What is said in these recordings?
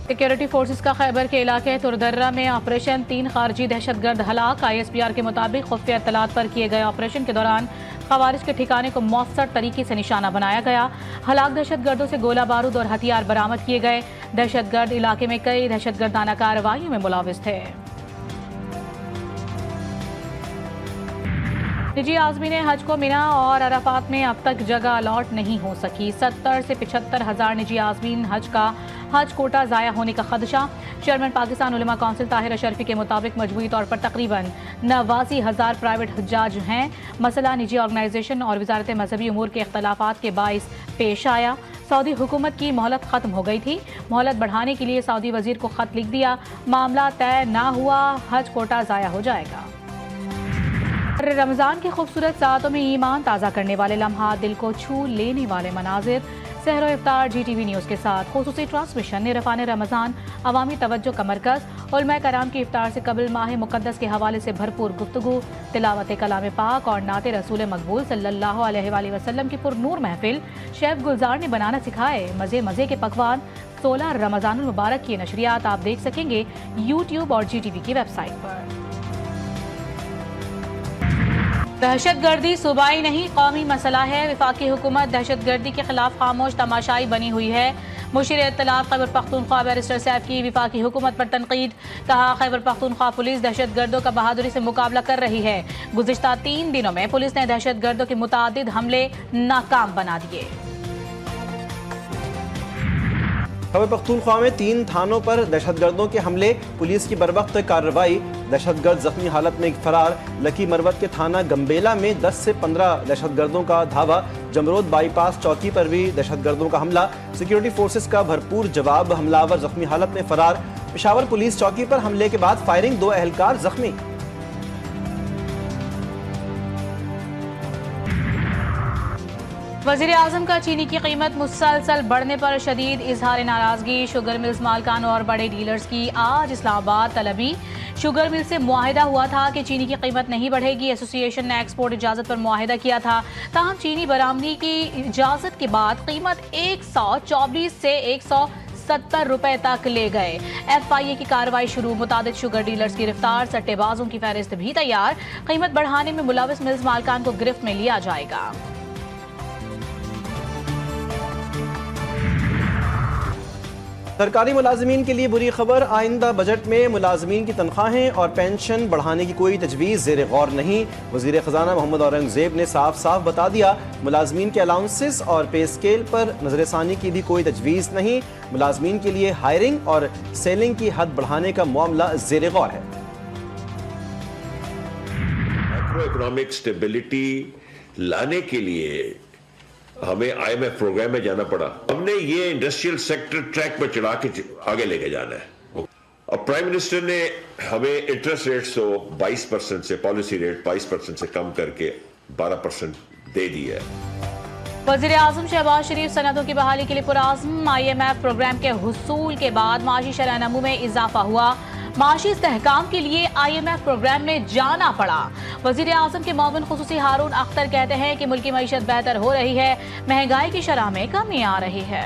Security forces का खैबर के इलाके तुरदर्रा में ऑपरेशन, 3 खारजी दहशतगर्द हलाक। ISPR के मुताबिक खुफिया इत्तलात पर किए गए ऑपरेशन के दौरान खवारिज के ठिकाने को मौसर तरीके से निशाना बनाया गया। हलाक दहशतगर्दों से गोला बारूद और हथियार बरामद किए गए। दहशतगर्द इलाके में कई दहशतगर्दाना कार्रवाइयों में मुलविस थे। निजी आज़मीन हज को मिना और अराफात में अब तक जगह अलॉट नहीं हो सकी। 70 से 75 हज़ार निजी आज़मीन हज का हज कोटा ज़ाया होने का खदशा। चेयरमैन पाकिस्तान उलमा काउंसिल ताहिर अशरफी के मुताबिक मजमूई तौर पर तकरीबन 89,000 प्राइवेट हुज्जाज हैं। मसला निजी ऑर्गेनाइजेशन और वजारत मजहबी उमूर के इख्तलाफात के बाइस पेश आया। सऊदी हुकूमत की मोहलत खत्म हो गई थी। मोहलत बढ़ाने के लिए सऊदी वजीर को खत लिख दिया। मामला तय ना हुआ, हज कोटा ज़ाया हो जाएगा। रमज़ान की खूबसूरत सातों में ईमान ताज़ा करने वाले लम्हात, दिल को छू लेने वाले मनाजिर। सहरो इफ्तार GTV न्यूज़ के साथ खुसूसी ट्रांसमिशन निरफ़ान रमज़ान, अवामी तवज्जो का मरकज़। उलमा कराम की इफ्तार से कबल माह मुक़द्दस के हवाले से भरपूर गुफ्तगू, तिलावत कलाम पाक और नाते रसूल मकबूल सल्लल्लाहु अलैहि वसल्लम की पुरनूर महफिल। शेफ गुलजार ने बनाना सिखाए मज़े मज़े के पकवान। 16 रमज़ानुल मुबारक की नशरियात आप देख सकेंगे YouTube और GTV की वेबसाइट पर। दहशतगर्दी सूबाई नहीं कौमी मसला है। वफाकी हुकूमत दहशतगर्दी के खिलाफ खामोश तमाशाई बनी हुई है। मुशीर इत्तलाफ खैबर पख्तूनख्वा बैरिस्टर सैफ की वफाकी हुकूमत पर तनकीद। कहा, खैबर पख्तूनख्वा पुलिस दहशतगर्दों का बहादुरी से मुकाबला कर रही है। गुज़िश्ता 3 दिनों में पुलिस ने दहशतगर्दों के मुतादिद हमले नाकाम बना दिए। खैबर पख्तूनख्वा में 3 थानों पर दहशतगर्दों के हमले, पुलिस की बरवक्त कार्रवाई। दहशतगर्द जख्मी हालत में फरार। लकी मरवत के थाना गंबेला में 10 से 15 दहशतगर्दों का धावा। जमरोद बाईपास चौकी पर भी दहशतगर्दों का हमला। सिक्योरिटी फोर्सेस का भरपूर जवाब, हमलावर जख्मी हालत में फरार। पेशावर पुलिस चौकी पर हमले के बाद फायरिंग, 2 एहलकार जख्मी। वज़ीर आज़म का चीनी की कीमत मुसलसल बढ़ने पर शदीद इजहार नाराजगी। शुगर मिल्स मालकान और बड़े डीलर्स की आज इस्लामाबाद तलबी। शुगर मिल से मुआहिदा हुआ था कि चीनी की कीमत नहीं बढ़ेगी। एसोसिएशन ने एक्सपोर्ट इजाज़त पर मुआहिदा किया था, ताहम चीनी बरामदी की इजाज़त के बाद कीमत 124 से 170 रुपए तक ले गए। FIA की कार्रवाई शुरू, मुतादिद शुगर डीलर्स गिरफ्तार, सट्टेबाजों की फहरिस्त भी तैयार। कीमत बढ़ाने में मुलविस मिल्स मालकान को गिरफ्त में लिया जाएगा। सरकारी मुलाजमीन के लिए बुरी खबर, आइंदा बजट में मुलाजमीन की तनख्वाहें और पेंशन बढ़ाने की कोई तजवीज़ ज़ेर गौर नहीं। वज़ीर ख़जाना मोहम्मद औरंगज़ेब ने साफ साफ बता दिया, मुलाजमीन के अलाउंसेस और पे स्केल पर नजरसानी की भी कोई तजवीज़ नहीं। मुलाजमीन के लिए हायरिंग और सेलिंग की हद बढ़ाने का मामला ज़ेर गौर है। मैक्रो इकोनॉमिक स्टेबिलिटी लाने के लिए हमें IMF प्रोग्राम में जाना पड़ा। हमने ये इंडस्ट्रियल सेक्टर ट्रैक पर चढ़ा के आगे लेके जाना है। और प्राइम मिनिस्टर ने हमें इंटरेस्ट रेट्स तो 22% से, पॉलिसी रेट 22% से कम करके 12% दे दिया है। वज़ीर आज़म शहबाज शरीफ सनदों की बहाली के लिए पुरआज़्म। IMF प्रोग्राम के हुसूल के बाद माशी शरह नमू में इजाफा हुआ। माशी इस्तेहकाम के लिए IMF प्रोग्राम में जाना पड़ा। वज़ीर आज़म के मुआविन खुसूसी हारून अख्तर कहते हैं कि मुल्की मईशत बेहतर हो रही है, महंगाई की शरह में कमी आ रही है।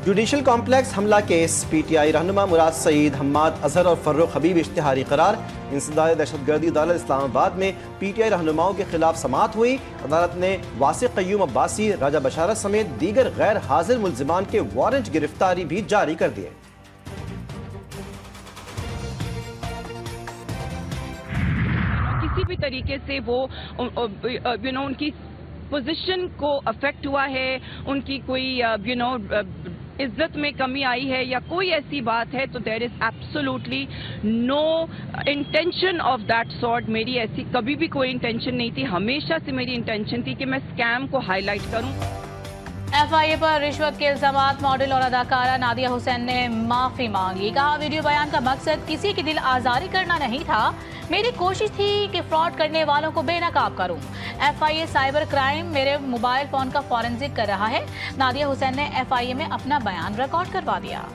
जुडिशल कॉम्प्लेक्स हमला केस, PTI रहनुमा मुराद सईद, हम्माद अजहर और फर्रुख हबीब इश्तिहारी करार। इंसदाद दहशतगर्दी अदालत इस्लामाबाद में PTI रहनुमाओं के खिलाफ समाअत हुई। अदालत ने वासिक क़य्यूम अब्बासी, राजा बशारत समेत दीगर गैर हाजिर मुल्जिमान के वारंट गिरफ्तारी भी जारी कर दिए। किसी भी तरीके से वो उनकी पोजीशन को अफेक्ट हुआ है, उनकी कोई इज्जत में कमी आई है या कोई ऐसी बात है, तो there is absolutely no intention of that sort. मेरी ऐसी कभी भी कोई इंटेंशन नहीं थी। हमेशा से मेरी इंटेंशन थी कि मैं स्कैम को हाईलाइट करूं। FIA पर रिश्वत के इल्जामात, मॉडल और अदाकारा नादिया हुसैन ने माफी मांग ली। कहा, वीडियो बयान का मकसद किसी की दिल आजारी करना नहीं था, मेरी कोशिश थी कि फ्रॉड करने वालों को बेनकाब करूं। FIA साइबर क्राइम मेरे मोबाइल फोन का फॉरेंसिक कर रहा है। नादिया हुसैन ने FIA में अपना बयान रिकॉर्ड करवा दिया।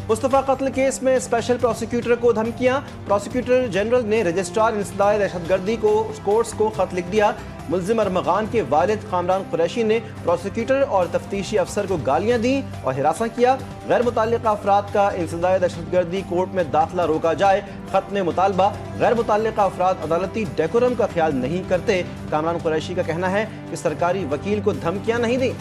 मुस्तफ़ा कत्ल केस में स्पेशल प्रोसिक्यूटर को धमकियां। प्रोसिक्यूटर जनरल ने रजिस्ट्रार इंसदाद दहशतगर्दी को कोर्ट्स को खत लिख दिया। मुल्जिम अरमगान के वालिद कामरान कुरैशी ने प्रोसिक्यूटर और तफ्तीशी अफसर को गालियां दी और हिरासा किया। गैर मुतल्लिका अफराद का इंसदाद दहशतगर्दी कोर्ट में दाखिला रोका जाए, खत में मुतालबा। गैर मुतल्लिका अफराद अदालती डेकोरम का ख्याल नहीं करते। कामरान कुरैशी का कहना है कि सरकारी वकील को धमकियां नहीं दी।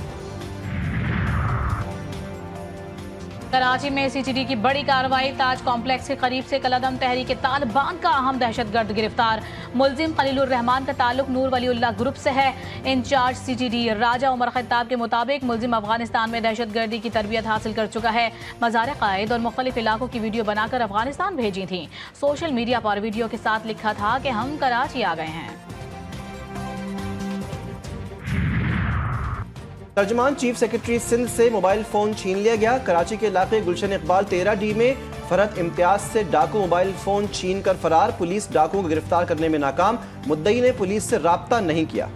कराची में सीसीडी की बड़ी कार्रवाई। ताज कॉम्प्लेक्स के करीब से कलअदम तहरीक तालिबान का अहम दहशतगर्द गिरफ्तार। मुल्जिम खलीलुर रहमान का ताल्लुक नूर वलीउल्लाह ग्रुप से है। इंचार्ज सीसीडी राजा उमर खत्ताब के मुताबिक मुल्जिम अफगानिस्तान में दहशतगर्दी की तरबियत हासिल कर चुका है। मज़ार कायद और मुख्तलिफ इलाकों की वीडियो बनाकर अफगानिस्तान भेजी थी। सोशल मीडिया पर वीडियो के साथ लिखा था कि हम कराची आ गए हैं। तर्जमान चीफ सेक्रेटरी सिंध से मोबाइल फोन छीन लिया गया। कराची के इलाके गुलशन इकबाल 13D में फरहत इम्तियाज से डाकू मोबाइल फोन छीन कर फरार। पुलिस डाकुओं को गिरफ्तार करने में नाकाम। मुद्दई ने पुलिस से राब्ता नहीं किया।